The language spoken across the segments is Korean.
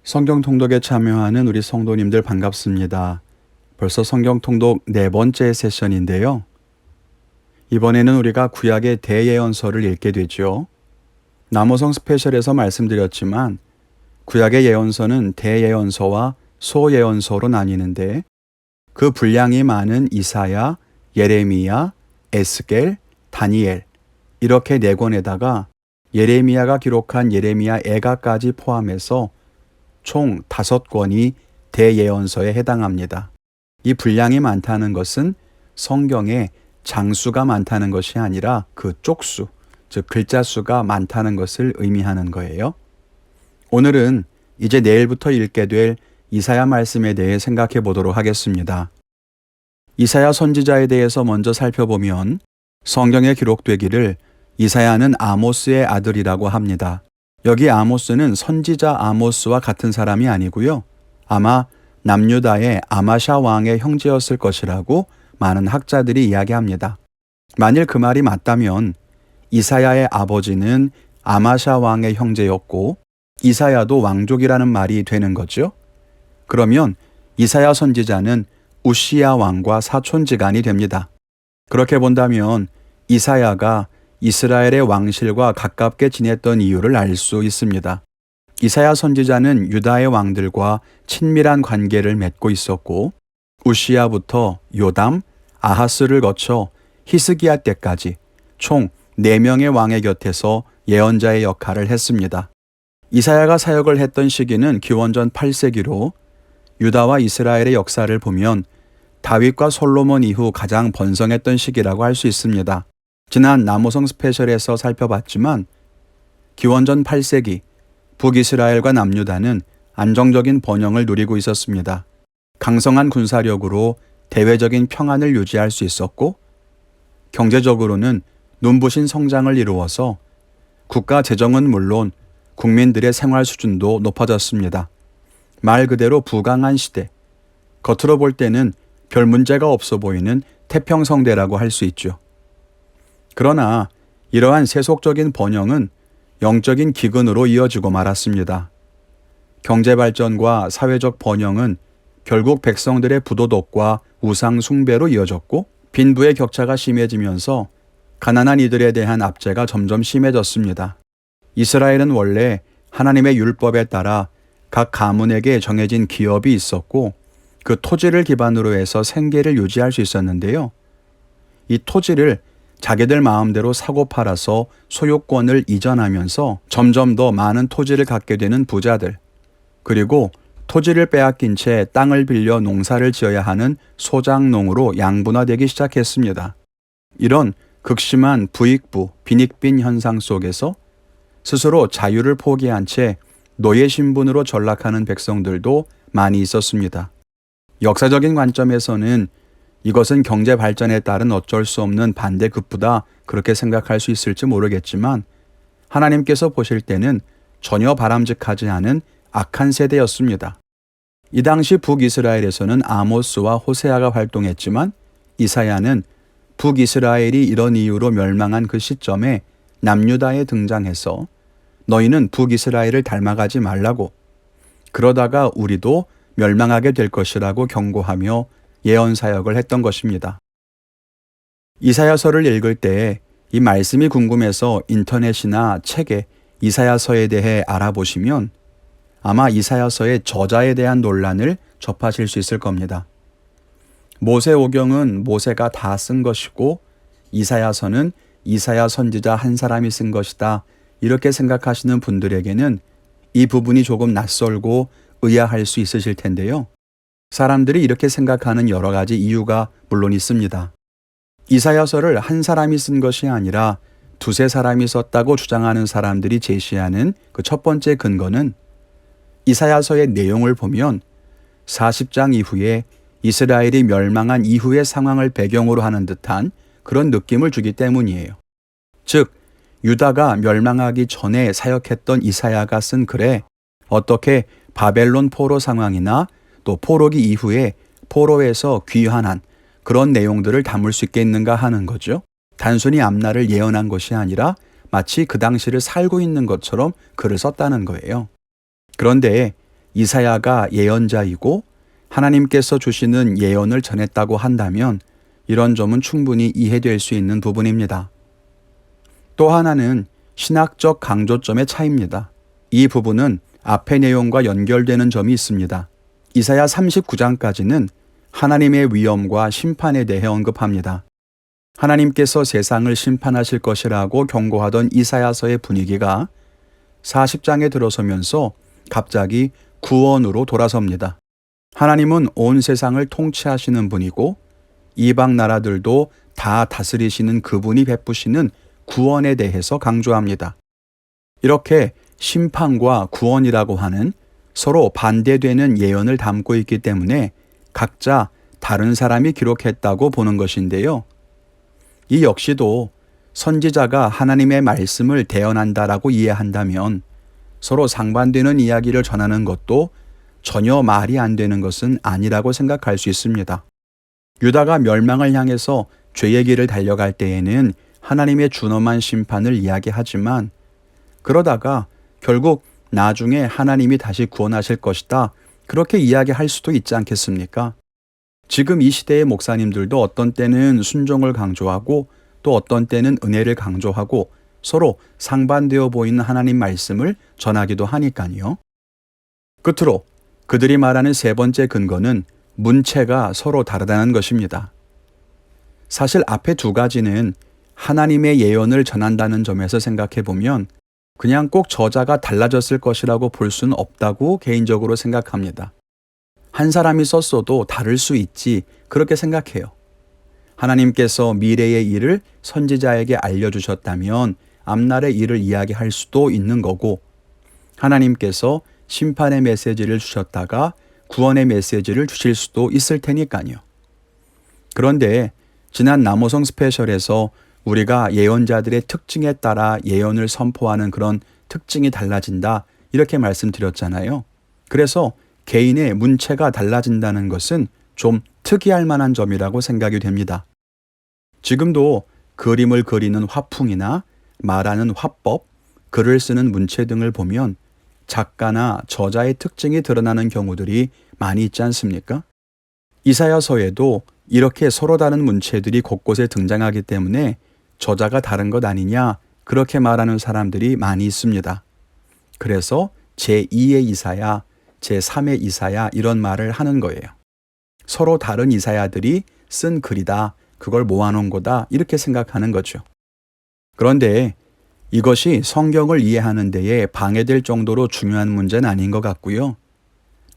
성경 통독에 참여하는 우리 성도님들 반갑습니다. 벌써 성경 통독 4번째 세션인데요. 이번에는 우리가 구약의 대예언서를 읽게 되죠. 남호성 스페셜에서 말씀드렸지만 구약의 예언서는 대예언서와 소예언서로 나뉘는데 그 분량이 많은 이사야, 예레미야, 에스겔, 다니엘 이렇게 4권에다가 예레미야가 기록한 예레미야 애가까지 포함해서 총 5권이 대예언서에 해당합니다. 이 분량이 많다는 것은 성경에 장수가 많다는 것이 아니라 그 쪽수, 즉 글자 수가 많다는 것을 의미하는 거예요. 오늘은 이제 내일부터 읽게 될 이사야 말씀에 대해 생각해 보도록 하겠습니다. 이사야 선지자에 대해서 먼저 살펴보면 성경에 기록되기를 이사야는 아모스의 아들이라고 합니다. 여기 아모스는 선지자 아모스와 같은 사람이 아니고요. 아마 남유다의 아마샤 왕의 형제였을 것이라고 많은 학자들이 이야기합니다. 만일 그 말이 맞다면 이사야의 아버지는 아마샤 왕의 형제였고 이사야도 왕족이라는 말이 되는 거죠. 그러면 이사야 선지자는 우시야 왕과 사촌지간이 됩니다. 그렇게 본다면 이사야가 이스라엘의 왕실과 가깝게 지냈던 이유를 알 수 있습니다. 이사야 선지자는 유다의 왕들과 친밀한 관계를 맺고 있었고 우시야부터 요담, 아하스를 거쳐 히스기야 때까지 총 4명의 왕의 곁에서 예언자의 역할을 했습니다. 이사야가 사역을 했던 시기는 기원전 8세기로 유다와 이스라엘의 역사를 보면 다윗과 솔로몬 이후 가장 번성했던 시기라고 할 수 있습니다. 지난 남호성 스페셜에서 살펴봤지만 기원전 8세기 북이스라엘과 남유다는 안정적인 번영을 누리고 있었습니다. 강성한 군사력으로 대외적인 평안을 유지할 수 있었고 경제적으로는 눈부신 성장을 이루어서 국가 재정은 물론 국민들의 생활 수준도 높아졌습니다. 말 그대로 부강한 시대, 겉으로 볼 때는 별 문제가 없어 보이는 태평성대라고 할 수 있죠. 그러나 이러한 세속적인 번영은 영적인 기근으로 이어지고 말았습니다. 경제 발전과 사회적 번영은 결국 백성들의 부도덕과 우상 숭배로 이어졌고 빈부의 격차가 심해지면서 가난한 이들에 대한 압제가 점점 심해졌습니다. 이스라엘은 원래 하나님의 율법에 따라 각 가문에게 정해진 기업이 있었고 그 토지를 기반으로 해서 생계를 유지할 수 있었는데요. 이 토지를 자기들 마음대로 사고 팔아서 소유권을 이전하면서 점점 더 많은 토지를 갖게 되는 부자들, 그리고 토지를 빼앗긴 채 땅을 빌려 농사를 지어야 하는 소작농으로 양분화되기 시작했습니다. 이런 극심한 부익부, 빈익빈 현상 속에서 스스로 자유를 포기한 채 노예 신분으로 전락하는 백성들도 많이 있었습니다. 역사적인 관점에서는 이것은 경제 발전에 따른 어쩔 수 없는 반대급부다 그렇게 생각할 수 있을지 모르겠지만 하나님께서 보실 때는 전혀 바람직하지 않은 악한 세대였습니다. 이 당시 북이스라엘에서는 아모스와 호세아가 활동했지만 이사야는 북이스라엘이 이런 이유로 멸망한 그 시점에 남유다에 등장해서 너희는 북이스라엘을 닮아가지 말라고, 그러다가 우리도 멸망하게 될 것이라고 경고하며 예언 사역을 했던 것입니다. 이사야서를 읽을 때 이 말씀이 궁금해서 인터넷이나 책에 이사야서에 대해 알아보시면 아마 이사야서의 저자에 대한 논란을 접하실 수 있을 겁니다. 모세오경은 모세가 다 쓴 것이고 이사야서는 이사야 선지자 한 사람이 쓴 것이다 이렇게 생각하시는 분들에게는 이 부분이 조금 낯설고 의아할 수 있으실 텐데요. 사람들이 이렇게 생각하는 여러 가지 이유가 물론 있습니다. 이사야서를 한 사람이 쓴 것이 아니라 두세 사람이 썼다고 주장하는 사람들이 제시하는 그 첫 번째 근거는 이사야서의 내용을 보면 40장 이후에 이스라엘이 멸망한 이후의 상황을 배경으로 하는 듯한 그런 느낌을 주기 때문이에요. 즉, 유다가 멸망하기 전에 사역했던 이사야가 쓴 글에 어떻게 바벨론 포로 상황이나 또 포로기 이후에 포로에서 귀환한 그런 내용들을 담을 수 있겠는가 하는 거죠. 단순히 앞날을 예언한 것이 아니라 마치 그 당시를 살고 있는 것처럼 글을 썼다는 거예요. 그런데 이사야가 예언자이고 하나님께서 주시는 예언을 전했다고 한다면 이런 점은 충분히 이해될 수 있는 부분입니다. 또 하나는 신학적 강조점의 차이입니다. 이 부분은 앞의 내용과 연결되는 점이 있습니다. 이사야 39장까지는 하나님의 위엄과 심판에 대해 언급합니다. 하나님께서 세상을 심판하실 것이라고 경고하던 이사야서의 분위기가 40장에 들어서면서 갑자기 구원으로 돌아섭니다. 하나님은 온 세상을 통치하시는 분이고 이방 나라들도 다 다스리시는 그분이 베푸시는 구원에 대해서 강조합니다. 이렇게 심판과 구원이라고 하는 서로 반대되는 예언을 담고 있기 때문에 각자 다른 사람이 기록했다고 보는 것인데요. 이 역시도 선지자가 하나님의 말씀을 대언한다라고 이해한다면 서로 상반되는 이야기를 전하는 것도 전혀 말이 안 되는 것은 아니라고 생각할 수 있습니다. 유다가 멸망을 향해서 죄의 길을 달려갈 때에는 하나님의 준엄한 심판을 이야기하지만 그러다가 결국 나중에 하나님이 다시 구원하실 것이다. 그렇게 이야기할 수도 있지 않겠습니까? 지금 이 시대의 목사님들도 어떤 때는 순종을 강조하고 또 어떤 때는 은혜를 강조하고 서로 상반되어 보이는 하나님 말씀을 전하기도 하니까요. 끝으로 그들이 말하는 세 번째 근거는 문체가 서로 다르다는 것입니다. 사실 앞에 두 가지는 하나님의 예언을 전한다는 점에서 생각해 보면 그냥 꼭 저자가 달라졌을 것이라고 볼 수는 없다고 개인적으로 생각합니다. 한 사람이 썼어도 다를 수 있지 그렇게 생각해요. 하나님께서 미래의 일을 선지자에게 알려주셨다면 앞날의 일을 이야기할 수도 있는 거고 하나님께서 심판의 메시지를 주셨다가 구원의 메시지를 주실 수도 있을 테니까요. 그런데 지난 남호성 스페셜에서 우리가 예언자들의 특징에 따라 예언을 선포하는 그런 특징이 달라진다 이렇게 말씀드렸잖아요. 그래서 개인의 문체가 달라진다는 것은 좀 특이할 만한 점이라고 생각이 됩니다. 지금도 그림을 그리는 화풍이나 말하는 화법, 글을 쓰는 문체 등을 보면 작가나 저자의 특징이 드러나는 경우들이 많이 있지 않습니까? 이사야서에도 이렇게 서로 다른 문체들이 곳곳에 등장하기 때문에 저자가 다른 것 아니냐 그렇게 말하는 사람들이 많이 있습니다. 그래서 제2의 이사야, 제3의 이사야 이런 말을 하는 거예요. 서로 다른 이사야들이 쓴 글이다, 그걸 모아놓은 거다 이렇게 생각하는 거죠. 그런데 이것이 성경을 이해하는 데에 방해될 정도로 중요한 문제는 아닌 것 같고요.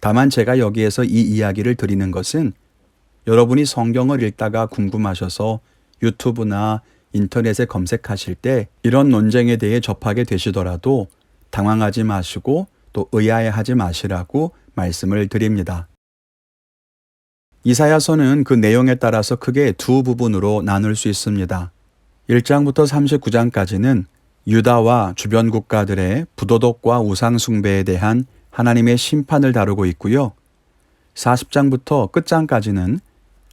다만 제가 여기에서 이 이야기를 드리는 것은 여러분이 성경을 읽다가 궁금하셔서 유튜브나 인터넷에 검색하실 때 이런 논쟁에 대해 접하게 되시더라도 당황하지 마시고 또 의아해하지 마시라고 말씀을 드립니다. 이사야서는 그 내용에 따라서 크게 두 부분으로 나눌 수 있습니다. 1장부터 39장까지는 유다와 주변 국가들의 부도덕과 우상 숭배에 대한 하나님의 심판을 다루고 있고요. 40장부터 끝장까지는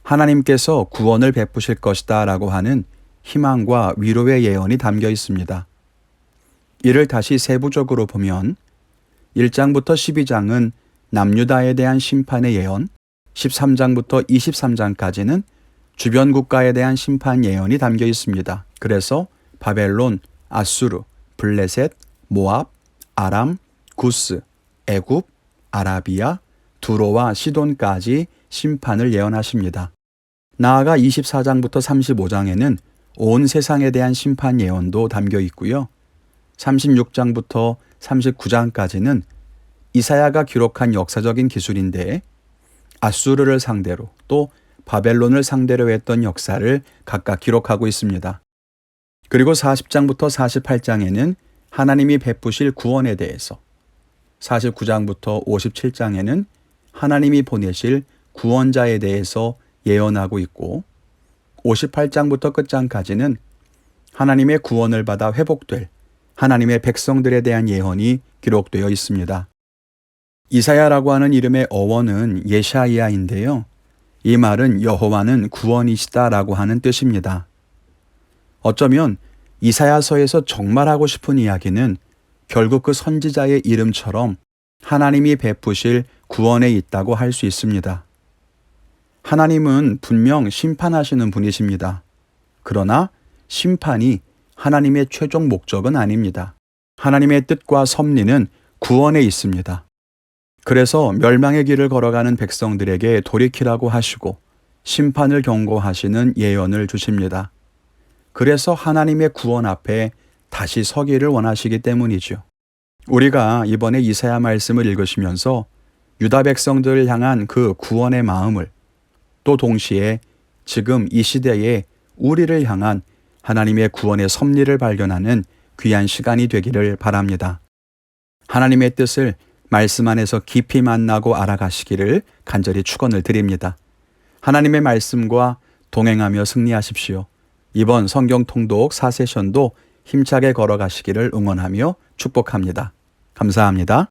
하나님께서 구원을 베푸실 것이다 라고 하는 희망과 위로의 예언이 담겨 있습니다. 이를 다시 세부적으로 보면 1장부터 12장은 남유다에 대한 심판의 예언, 13장부터 23장까지는 주변 국가에 대한 심판 예언이 담겨 있습니다. 그래서 바벨론, 아수르, 블레셋, 모압, 아람, 구스, 애굽, 아라비아, 두로와 시돈까지 심판을 예언하십니다. 나아가 24장부터 35장에는 온 세상에 대한 심판 예언도 담겨 있고요. 36장부터 39장까지는 이사야가 기록한 역사적인 기술인데 아수르를 상대로 또 바벨론을 상대로 했던 역사를 각각 기록하고 있습니다. 그리고 40장부터 48장에는 하나님이 베푸실 구원에 대해서, 49장부터 57장에는 하나님이 보내실 구원자에 대해서 예언하고 있고 58장부터 끝장까지는 하나님의 구원을 받아 회복될 하나님의 백성들에 대한 예언이 기록되어 있습니다. 이사야라고 하는 이름의 어원은 예샤이야인데요. 이 말은 여호와는 구원이시다라고 하는 뜻입니다. 어쩌면 이사야서에서 정말 하고 싶은 이야기는 결국 그 선지자의 이름처럼 하나님이 베푸실 구원에 있다고 할 수 있습니다. 하나님은 분명 심판하시는 분이십니다. 그러나 심판이 하나님의 최종 목적은 아닙니다. 하나님의 뜻과 섭리는 구원에 있습니다. 그래서 멸망의 길을 걸어가는 백성들에게 돌이키라고 하시고 심판을 경고하시는 예언을 주십니다. 그래서 하나님의 구원 앞에 다시 서기를 원하시기 때문이죠. 우리가 이번에 이사야 말씀을 읽으시면서 유다 백성들을 향한 그 구원의 마음을, 또 동시에 지금 이 시대에 우리를 향한 하나님의 구원의 섭리를 발견하는 귀한 시간이 되기를 바랍니다. 하나님의 뜻을 말씀 안에서 깊이 만나고 알아가시기를 간절히 축원을 드립니다. 하나님의 말씀과 동행하며 승리하십시오. 이번 성경 통독 4세션도 힘차게 걸어가시기를 응원하며 축복합니다. 감사합니다.